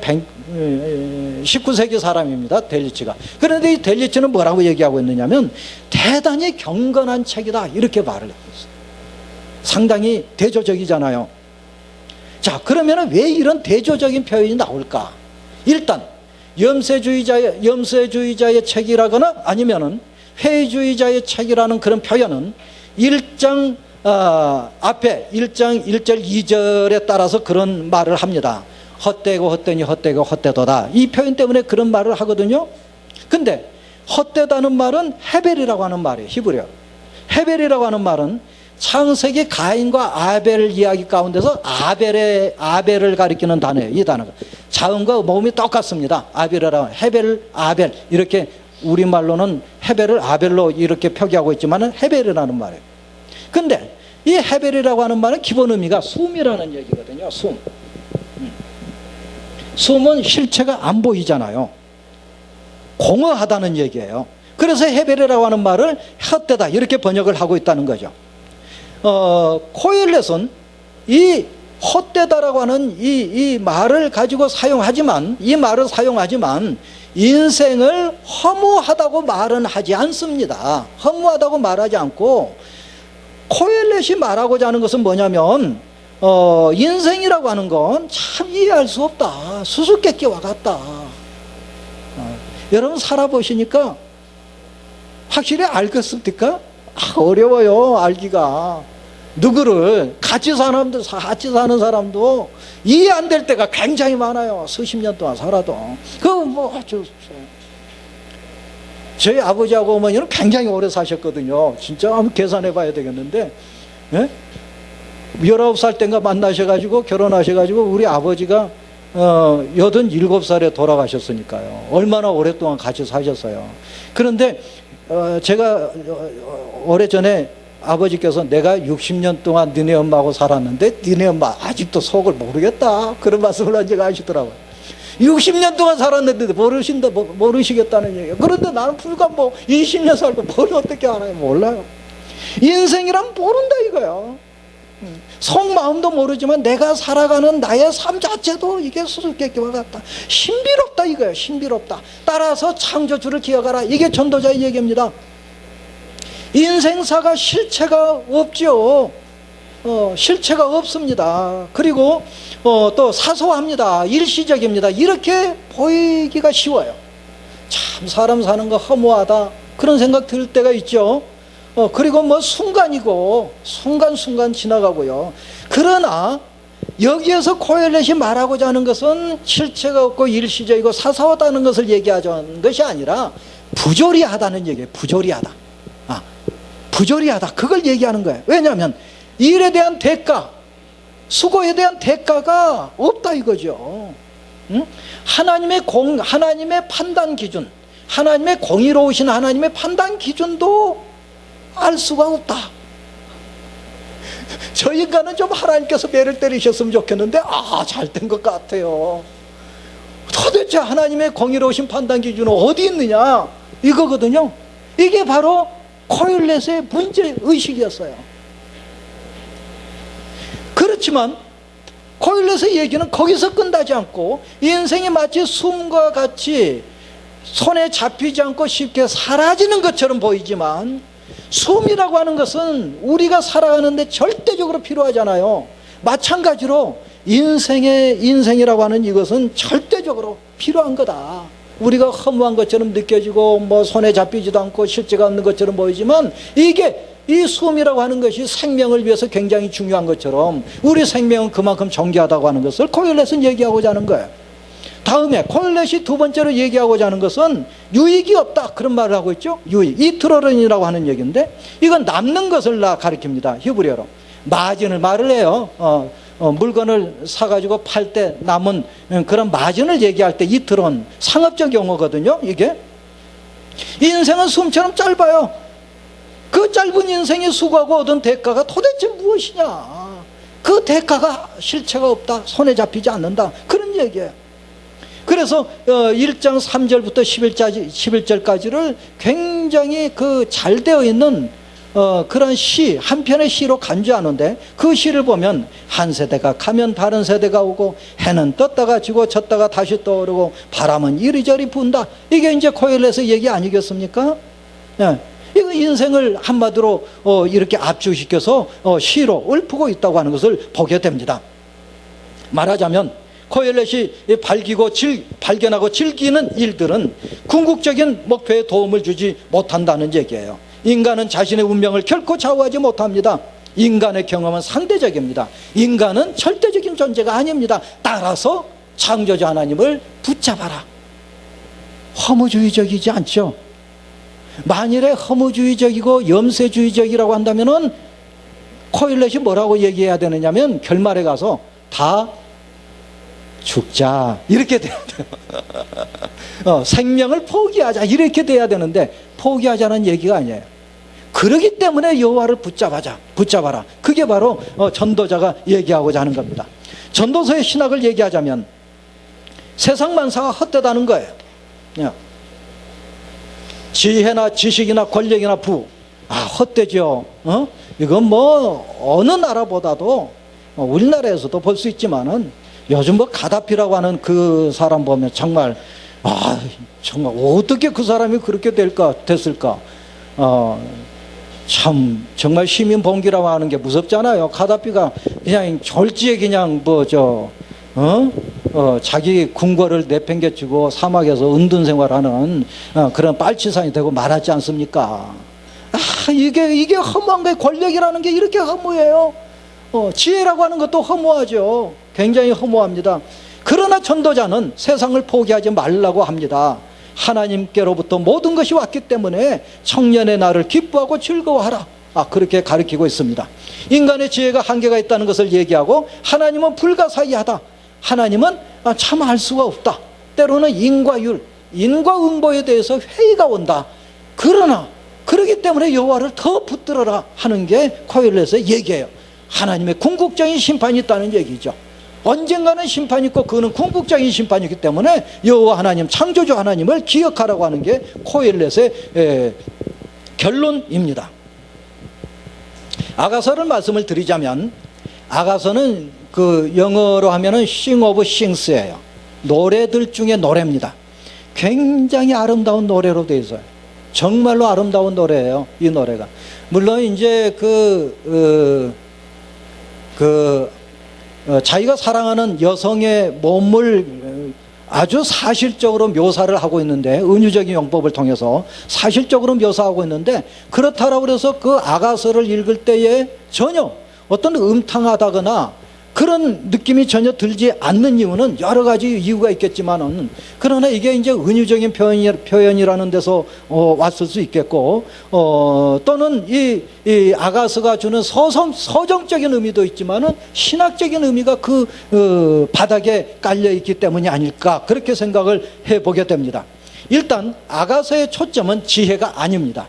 19세기 사람입니다, 델리치가. 그런데 이 델리치는 뭐라고 얘기하고 있느냐면, 대단히 경건한 책이다, 이렇게 말을 했어요. 상당히 대조적이잖아요. 자, 그러면 왜 이런 대조적인 표현이 나올까? 일단 염세주의자의 책이라거나 아니면은 회의주의자의 책이라는 그런 표현은 1장 앞에 1장 1절 2절에 따라서 그런 말을 합니다. 헛되고 헛되니 헛되고 헛되도다, 이 표현 때문에 그런 말을 하거든요. 근데 헛되다는 말은 헤벨이라고 하는 말이에요, 히브리어. 헤벨이라고 하는 말은 창세기 가인과 아벨 이야기 가운데서 아벨을 가리키는 단어예요. 이 단어가 자음과 모음이 똑같습니다. 아벨이라고, 헤벨, 아벨, 이렇게 우리말로는 헤벨을 아벨로 이렇게 표기하고 있지만 헤벨이라는 말이에요. 근데 이 헤벨이라고 하는 말은 기본 의미가 숨이라는 얘기거든요. 숨은 실체가 안 보이잖아요. 공허하다는 얘기예요. 그래서 헤벨이라고 하는 말을 헛되다, 이렇게 번역을 하고 있다는 거죠. 코엘렛은 이 헛되다라고 하는 이 말을 가지고 사용하지만, 인생을 허무하다고 말은 하지 않습니다. 허무하다고 말하지 않고, 코엘렛이 말하고자 하는 것은 뭐냐면, 인생이라고 하는 건 참 이해할 수 없다, 수수께끼와 같다. 여러분 살아보시니까 확실히 알겠습니까? 어려워요, 알기가. 누구를 같이 사는 사람도 이해 안 될 때가 굉장히 많아요. 수십 년 동안 살아도. 저희 아버지하고 어머니는 굉장히 오래 사셨거든요. 진짜 한번 계산해 봐야 되겠는데, 19살 때인가 만나셔가지고 결혼하셔가지고 우리 아버지가 87살에 돌아가셨으니까요. 얼마나 오랫동안 같이 사셨어요. 그런데 제가 오래전에 아버지께서 내가 60년 동안 너네 엄마하고 살았는데 너네 엄마 아직도 속을 모르겠다, 그런 말씀을 한 제가 하시더라고요. 60년 동안 살았는데 모르시겠다는 얘기예요. 그런데 나는 불과 20년 살고 뭘 어떻게 알아요? 몰라요. 인생이란 모른다 이거야. 속마음도 모르지만 내가 살아가는 나의 삶 자체도 이게 수수께끼와 같다, 신비롭다 이거야, 신비롭다. 따라서 창조주를 기억하라, 이게 전도자의 얘기입니다. 인생사가 실체가 없죠. 실체가 없습니다. 그리고 또 사소합니다. 일시적입니다. 이렇게 보이기가 쉬워요. 참 사람 사는 거 허무하다, 그런 생각 들 때가 있죠. 그리고 순간이고 순간순간 지나가고요. 그러나 여기에서 코엘렛이 말하고자 하는 것은 실체가 없고 일시적이고 사사하다는 것을 얘기하자는 것이 아니라 부조리하다는 얘기예요. 부조리하다. 부조리하다. 그걸 얘기하는 거예요. 왜냐하면 일에 대한 대가, 수고에 대한 대가가 없다 이거죠. 응? 하나님의 판단 기준, 하나님의 공의로우신 하나님의 판단 기준도 알 수가 없다. 저 인간은 좀 하나님께서 매를 때리셨으면 좋겠는데 잘 된 것 같아요. 도대체 하나님의 공의로우신 판단 기준은 어디 있느냐 이거거든요. 이게 바로 코엘렛의 문제의식이었어요. 그렇지만 코엘렛의 얘기는 거기서 끝나지 않고 인생이 마치 숨과 같이 손에 잡히지 않고 쉽게 사라지는 것처럼 보이지만 숨이라고 하는 것은 우리가 살아가는데 절대적으로 필요하잖아요. 마찬가지로 인생이라고 하는 이것은 절대적으로 필요한 거다. 우리가 허무한 것처럼 느껴지고 손에 잡히지도 않고 실제가 없는 것처럼 보이지만 이게 이 숨이라고 하는 것이 생명을 위해서 굉장히 중요한 것처럼 우리 생명은 그만큼 존귀하다고 하는 것을 코엘렛은 얘기하고자 하는 거예요. 다음에 코엘렛이 두 번째로 얘기하고자 하는 것은 유익이 없다 그런 말을 하고 있죠. 유익, 이트로론이라고 하는 얘기인데 이건 남는 것을 가리킵니다. 히브리어로 마진을 말을 해요. 물건을 사가지고 팔 때 남은 그런 마진을 얘기할 때 이트론, 상업적 용어거든요. 이게 인생은 숨처럼 짧아요. 그 짧은 인생의 수고하고 얻은 대가가 도대체 무엇이냐. 그 대가가 실체가 없다, 손에 잡히지 않는다, 그런 얘기예요. 그래서 1장 3절부터 11절까지를 굉장히 잘 되어 있는 그런 시, 한 편의 시로 간주하는데 그 시를 보면 한 세대가 가면 다른 세대가 오고 해는 떴다가 지고 졌다가 다시 떠오르고 바람은 이리저리 분다. 이게 이제 코엘렛의 얘기 아니겠습니까? 네. 이거 인생을 한마디로 이렇게 압축시켜서 시로 읊고 있다고 하는 것을 보게 됩니다. 말하자면 코엘렛이 발견하고 즐기는 일들은 궁극적인 목표에 도움을 주지 못한다는 얘기예요. 인간은 자신의 운명을 결코 좌우하지 못합니다. 인간의 경험은 상대적입니다. 인간은 절대적인 존재가 아닙니다. 따라서 창조주 하나님을 붙잡아라. 허무주의적이지 않죠. 만일에 허무주의적이고 염세주의적이라고 한다면은 코엘렛이 뭐라고 얘기해야 되느냐면 결말에 가서 다 죽자 이렇게 돼야 돼요. 생명을 포기하자 이렇게 돼야 되는데 포기하자는 얘기가 아니에요. 그러기 때문에 여호와를 붙잡아라. 그게 바로 전도자가 얘기하고자 하는 겁니다. 전도서의 신학을 얘기하자면 세상 만사가 헛되다는 거예요. 지혜나 지식이나 권력이나 부 헛되죠. 이건 어느 나라보다도 우리나라에서도 볼 수 있지만은 요즘 가다피라고 하는 그 사람 보면 정말 어떻게 그 사람이 그렇게 됐을까? 참 정말 시민 봉기라고 하는 게 무섭잖아요. 가다피가 그냥 졸지에 그냥 자기 궁궐을 내팽개치고 사막에서 은둔 생활하는 그런 빨치산이 되고 말았지 않습니까? 이게 허무한 거예요. 권력이라는 게 이렇게 허무해요. 지혜라고 하는 것도 허무하죠. 굉장히 허무합니다. 그러나 전도자는 세상을 포기하지 말라고 합니다. 하나님께로부터 모든 것이 왔기 때문에 청년의 날을 기뻐하고 즐거워하라. 그렇게 가르치고 있습니다. 인간의 지혜가 한계가 있다는 것을 얘기하고 하나님은 불가사의하다. 하나님은 참 알 수가 없다. 때로는 인과율, 인과응보에 대해서 회의가 온다. 그러나 그렇기 때문에 여호와를 더 붙들어라 하는 게 코엘렛의 얘기예요. 하나님의 궁극적인 심판이 있다는 얘기죠. 언젠가는 심판이 있고 그는 궁극적인 심판이기 때문에 여호와 하나님, 창조주 하나님을 기억하라고 하는 게 코엘렛의 결론입니다. 아가서를 말씀을 드리자면 아가서는 영어로 하면은 Sing of Sings예요. 노래들 중에 노래입니다. 굉장히 아름다운 노래로 되어 있어요. 정말로 아름다운 노래예요. 이 노래가. 물론 이제 자기가 사랑하는 여성의 몸을 아주 사실적으로 묘사를 하고 있는데, 은유적인 용법을 통해서 사실적으로 묘사하고 있는데, 그렇다라고 해서 그 아가서를 읽을 때에 전혀 어떤 음탕하다거나 그런 느낌이 전혀 들지 않는 이유는 여러 가지 이유가 있겠지만은, 그러나 이게 이제 은유적인 표현이라는 데서 왔을 수 있겠고, 또는 이 아가서가 주는 서정적인 의미도 있지만은 신학적인 의미가 그 바닥에 깔려 있기 때문이 아닐까, 그렇게 생각을 해보게 됩니다. 일단 아가서의 초점은 지혜가 아닙니다.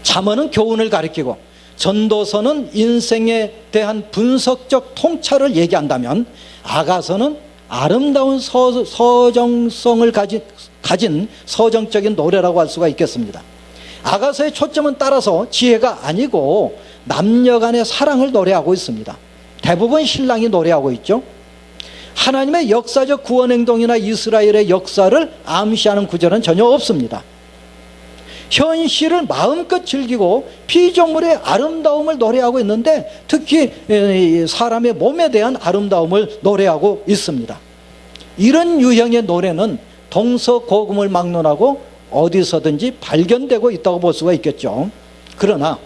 잠언은 교훈을 가리키고, 전도서는 인생에 대한 분석적 통찰을 얘기한다면, 아가서는 아름다운 서정성을 가진 서정적인 노래라고 할 수가 있겠습니다. 아가서의 초점은 따라서 지혜가 아니고 남녀 간의 사랑을 노래하고 있습니다. 대부분 신랑이 노래하고 있죠. 하나님의 역사적 구원 행동이나 이스라엘의 역사를 암시하는 구절은 전혀 없습니다. 현실을 마음껏 즐기고 피조물의 아름다움을 노래하고 있는데, 특히 사람의 몸에 대한 아름다움을 노래하고 있습니다. 이런 유형의 노래는 동서고금을 막론하고 어디서든지 발견되고 있다고 볼 수가 있겠죠. 그러나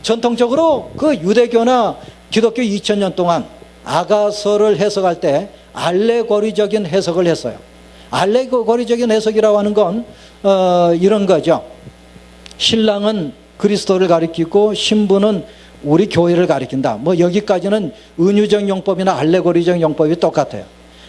전통적으로 그 유대교나 기독교 2000년 동안 아가서를 해석할 때 알레고리적인 해석을 했어요. 알레고리적인 해석이라고 하는 건 이런 거죠. 신랑은 그리스도를 가리키고 신부는 우리 교회를 가리킨다. 뭐 여기까지는 은유적 용법이나 알레고리적 용법이 똑같아요.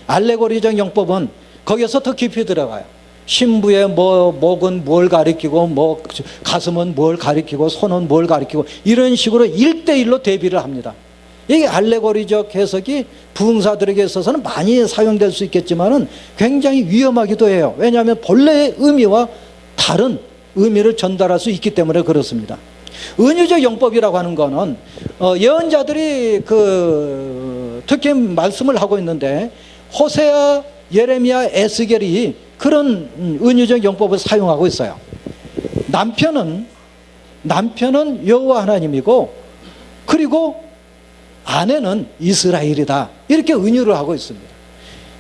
알레고리적 용법은 거기서 더 깊이 들어가요. 신부의 목은 뭘 가리키고, 가슴은 뭘 가리키고, 손은 뭘 가리키고, 이런 식으로 1대1로 대비를 합니다. 이게 알레고리적 해석이 부흥사들에게 있어서는 많이 사용될 수 있겠지만은 굉장히 위험하기도 해요. 왜냐하면 본래의 의미와 다른 의미를 전달할 수 있기 때문에 그렇습니다. 은유적 용법이라고 하는 거는 예언자들이 특히 말씀을 하고 있는데, 호세아, 예레미야, 에스겔이 그런 은유적 용법을 사용하고 있어요. 남편은 여호와 하나님이고, 그리고 아내는 이스라엘이다, 이렇게 은유를 하고 있습니다.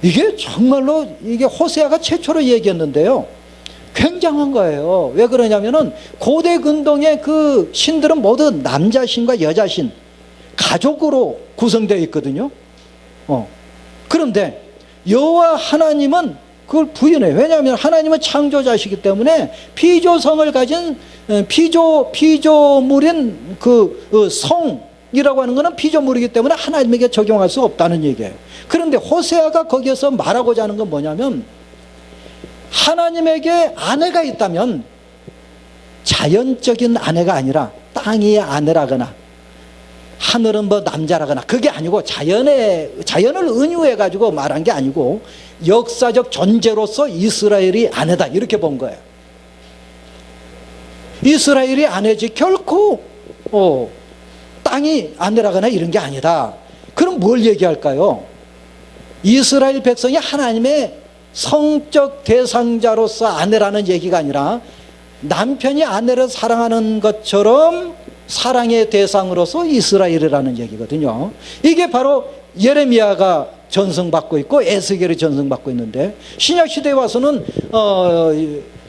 이게 정말로 이게 호세아가 최초로 얘기했는데요, 굉장한 거예요. 왜 그러냐면은 고대 근동의 그 신들은 모두 남자신과 여자신, 가족으로 구성되어 있거든요. 그런데 여호와 하나님은 그걸 부인해요. 왜냐하면 하나님은 창조자시기 때문에 피조성을 가진 피조물인 성이라고 하는 것은 피조물이기 때문에 하나님에게 적용할 수 없다는 얘기예요. 그런데 호세아가 거기에서 말하고자 하는 건 뭐냐면, 하나님에게 아내가 있다면 자연적인 아내가 아니라 땅이 아내라거나 하늘은 남자라거나, 그게 아니고 자연을 은유해 가지고 말한 게 아니고 역사적 존재로서 이스라엘이 아내다, 이렇게 본 거예요. 이스라엘이 아내지 결코 땅이 아내라거나 이런 게 아니다. 그럼 뭘 얘기할까요? 이스라엘 백성이 하나님의 성적 대상자로서 아내라는 얘기가 아니라, 남편이 아내를 사랑하는 것처럼 사랑의 대상으로서 이스라엘이라는 얘기거든요. 이게 바로 예레미야가 전승받고 있고 에스겔이 전승받고 있는데, 신약시대에 와서는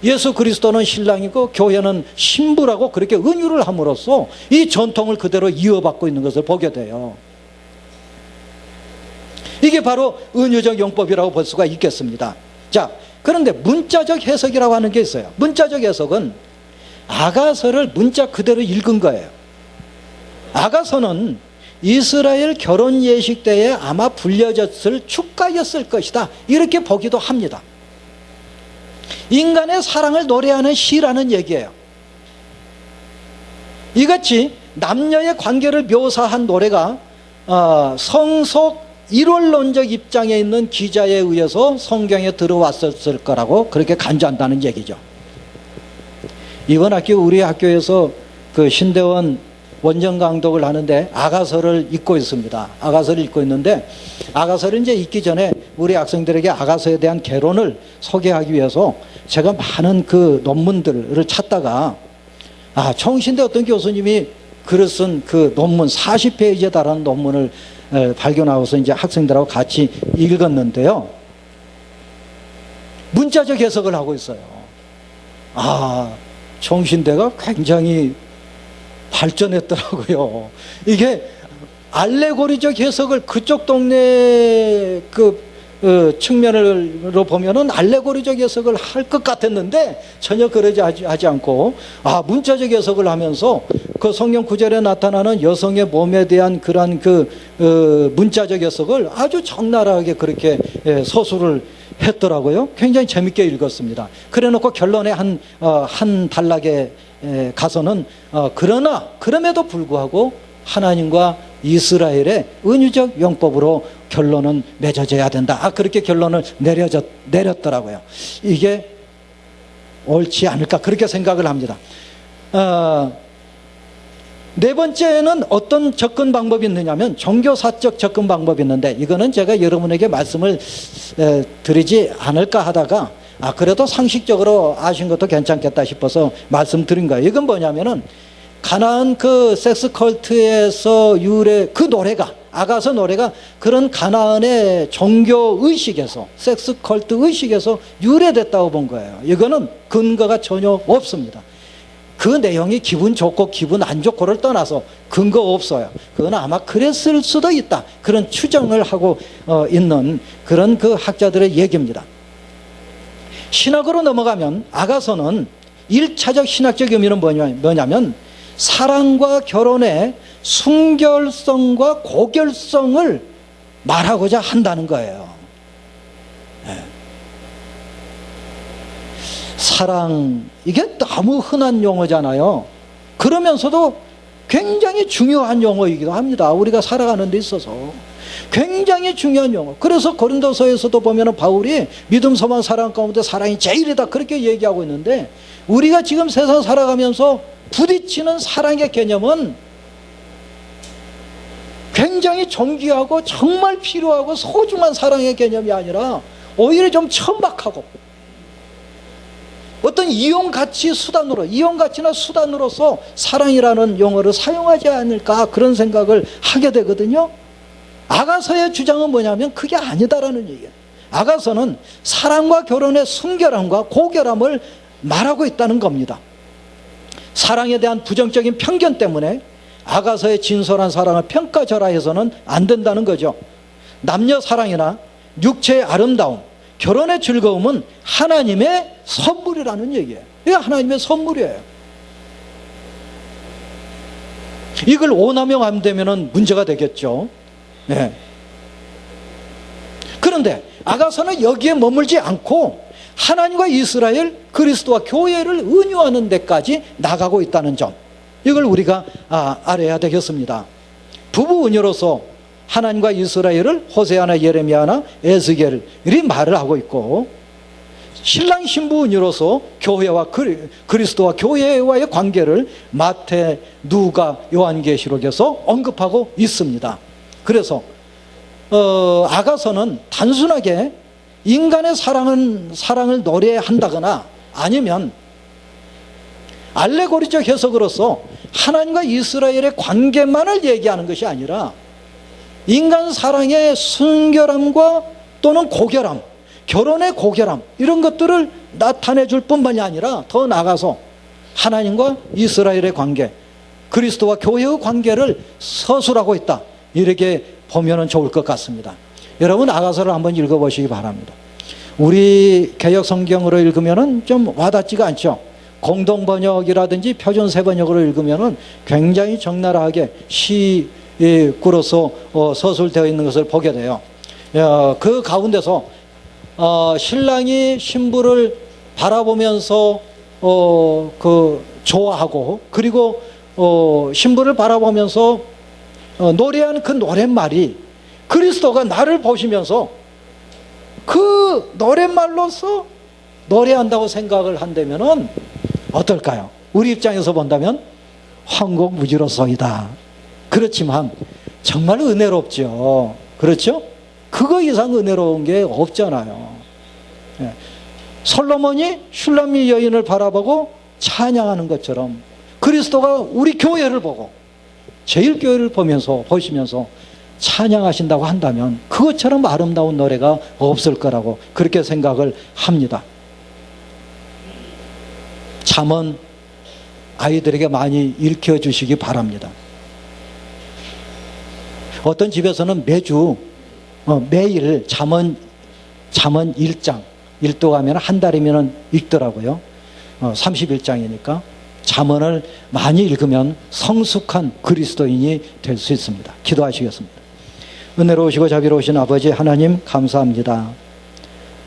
예수 그리스도는 신랑이고 교회는 신부라고 그렇게 은유를 함으로써 이 전통을 그대로 이어받고 있는 것을 보게 돼요. 이게 바로 은유적 용법이라고 볼 수가 있겠습니다. 자, 그런데 문자적 해석이라고 하는 게 있어요. 문자적 해석은 아가서를 문자 그대로 읽은 거예요. 아가서는 이스라엘 결혼 예식 때에 아마 불려졌을 축가였을 것이다, 이렇게 보기도 합니다. 인간의 사랑을 노래하는 시라는 얘기예요. 이같이 남녀의 관계를 묘사한 노래가 성속 일원론적 입장에 있는 기자에 의해서 성경에 들어왔었을 거라고 그렇게 간주한다는 얘기죠. 이번 학기 우리 학교에서 그 신대원 원정 강독을 하는데 아가서를 읽고 있습니다. 아가서를 읽고 있는데, 아가서를 이제 읽기 전에 우리 학생들에게 아가서에 대한 개론을 소개하기 위해서 제가 많은 그 논문들을 찾다가, 청신대 어떤 교수님이 글을 쓴 그 논문 40페이지에 달하는 논문을 발견하고서 이제 학생들하고 같이 읽었는데요, 문자적 해석을 하고 있어요. 청신대가 굉장히 발전했더라고요. 이게 알레고리적 해석을 그쪽 동네 측면으로 보면은 알레고리적 해석을 할 것 같았는데 전혀 그러지 하지 않고 문자적 해석을 하면서 그 성경 구절에 나타나는 여성의 몸에 대한 그러한 문자적 해석을 아주 적나라하게 그렇게 서술을 했더라고요. 굉장히 재밌게 읽었습니다. 그래 놓고 결론에 한 단락에 가서는 그러나 그럼에도 불구하고 하나님과 이스라엘의 은유적 영법으로 결론은 맺어져야 된다. 그렇게 결론을 내렸더라고요. 이게 옳지 않을까 그렇게 생각을 합니다. 네 번째는 어떤 접근 방법이 있느냐면 종교사적 접근 방법이 있는데 이거는 제가 여러분에게 말씀을 드리지 않을까 하다가 그래도 상식적으로 아신 것도 괜찮겠다 싶어서 말씀드린 거예요. 이건 뭐냐면은 가나안 섹스 컬트에서 그 노래가 아가서 노래가 그런 가나안의 종교 의식에서 섹스 컬트 의식에서 유래됐다고 본 거예요. 이거는 근거가 전혀 없습니다. 그 내용이 기분 좋고 기분 안 좋고를 떠나서 근거 없어요. 그건 아마 그랬을 수도 있다. 그런 추정을 하고 있는 그런 학자들의 얘기입니다. 신학으로 넘어가면 아가서는 1차적 신학적 의미는 뭐냐면 사랑과 결혼의 순결성과 고결성을 말하고자 한다는 거예요. 사랑, 이게 너무 흔한 용어잖아요. 그러면서도 굉장히 중요한 용어이기도 합니다. 우리가 살아가는 데 있어서 굉장히 중요한 용어. 그래서 고린도서에서도 보면 바울이 믿음, 소망, 사랑 가운데 사랑이 제일이다 그렇게 얘기하고 있는데 우리가 지금 세상 살아가면서 부딪히는 사랑의 개념은 굉장히 존귀하고 정말 필요하고 소중한 사랑의 개념이 아니라 오히려 좀 천박하고 어떤 이용가치나 수단으로서 사랑이라는 용어를 사용하지 않을까 그런 생각을 하게 되거든요. 아가서의 주장은 뭐냐면 그게 아니다라는 얘기예요. 아가서는 사랑과 결혼의 순결함과 고결함을 말하고 있다는 겁니다. 사랑에 대한 부정적인 편견 때문에 아가서의 진솔한 사랑을 평가절하해서는 안 된다는 거죠. 남녀 사랑이나 육체의 아름다움, 결혼의 즐거움은 하나님의 선물이라는 얘기예요. 이게 하나님의 선물이에요. 이걸 오남용 되면 문제가 되겠죠. 네. 그런데 아가서는 여기에 머물지 않고 하나님과 이스라엘, 그리스도와 교회를 은유하는 데까지 나가고 있다는 점, 이걸 우리가 알아야 되겠습니다. 부부 은유로서 하나님과 이스라엘을 호세아나 예레미야나 에스겔이 말을 하고 있고, 신랑 신부 은유로서 교회와 그리스도와 교회와의 관계를 마태, 누가, 요한계시록에서 언급하고 있습니다. 그래서 아가서는 단순하게 인간의 사랑을 노래한다거나 아니면 알레고리적 해석으로서 하나님과 이스라엘의 관계만을 얘기하는 것이 아니라 인간 사랑의 순결함과 또는 고결함, 결혼의 고결함, 이런 것들을 나타내 줄 뿐만이 아니라 더 나아가서 하나님과 이스라엘의 관계, 그리스도와 교회의 관계를 서술하고 있다, 이렇게 보면 좋을 것 같습니다. 여러분 아가서를 한번 읽어보시기 바랍니다. 우리 개역 성경으로 읽으면 좀 와닿지가 않죠. 공동번역이라든지 표준세 번역으로 읽으면 굉장히 적나라하게 시구로서 서술되어 있는 것을 보게 돼요. 그 가운데서 신랑이 신부를 바라보면서 좋아하고, 그리고 신부를 바라보면서 노래하는 그 노랫말이 그리스도가 나를 보시면서 그 노랫말로서 노래한다고 생각을 한다면 어떨까요? 우리 입장에서 본다면 황곡무지로소이다. 그렇지만 정말 은혜롭죠. 그렇죠? 그거 이상 은혜로운 게 없잖아요. 솔로몬이 슐람미 여인을 바라보고 찬양하는 것처럼 그리스도가 우리 교회를 보고 제일교회를 보시면서 찬양하신다고 한다면 그것처럼 아름다운 노래가 없을 거라고 그렇게 생각을 합니다. 잠언 아이들에게 많이 읽혀주시기 바랍니다. 어떤 집에서는 매주 매일 잠언 1장 읽도가면 한 달이면 읽더라고요. 31장이니까 잠언을 많이 읽으면 성숙한 그리스도인이 될 수 있습니다. 기도하시겠습니다. 은혜로우시고 자비로우신 아버지 하나님 감사합니다.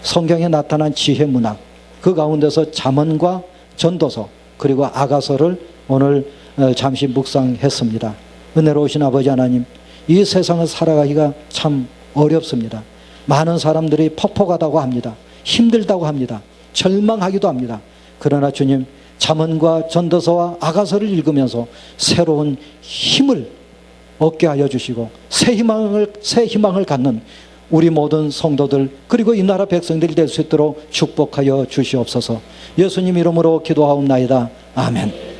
성경에 나타난 지혜 문학 그 가운데서 잠언과 전도서 그리고 아가서를 오늘 잠시 묵상했습니다. 은혜로우신 아버지 하나님, 이 세상을 살아가기가 참 어렵습니다. 많은 사람들이 퍽퍽하다고 합니다. 힘들다고 합니다. 절망하기도 합니다. 그러나 주님, 잠언과 전도서와 아가서를 읽으면서 새로운 힘을 얻게 하여 주시고 새 희망을 갖는 우리 모든 성도들 그리고 이 나라 백성들이 될 수 있도록 축복하여 주시옵소서. 예수님 이름으로 기도하옵나이다. 아멘.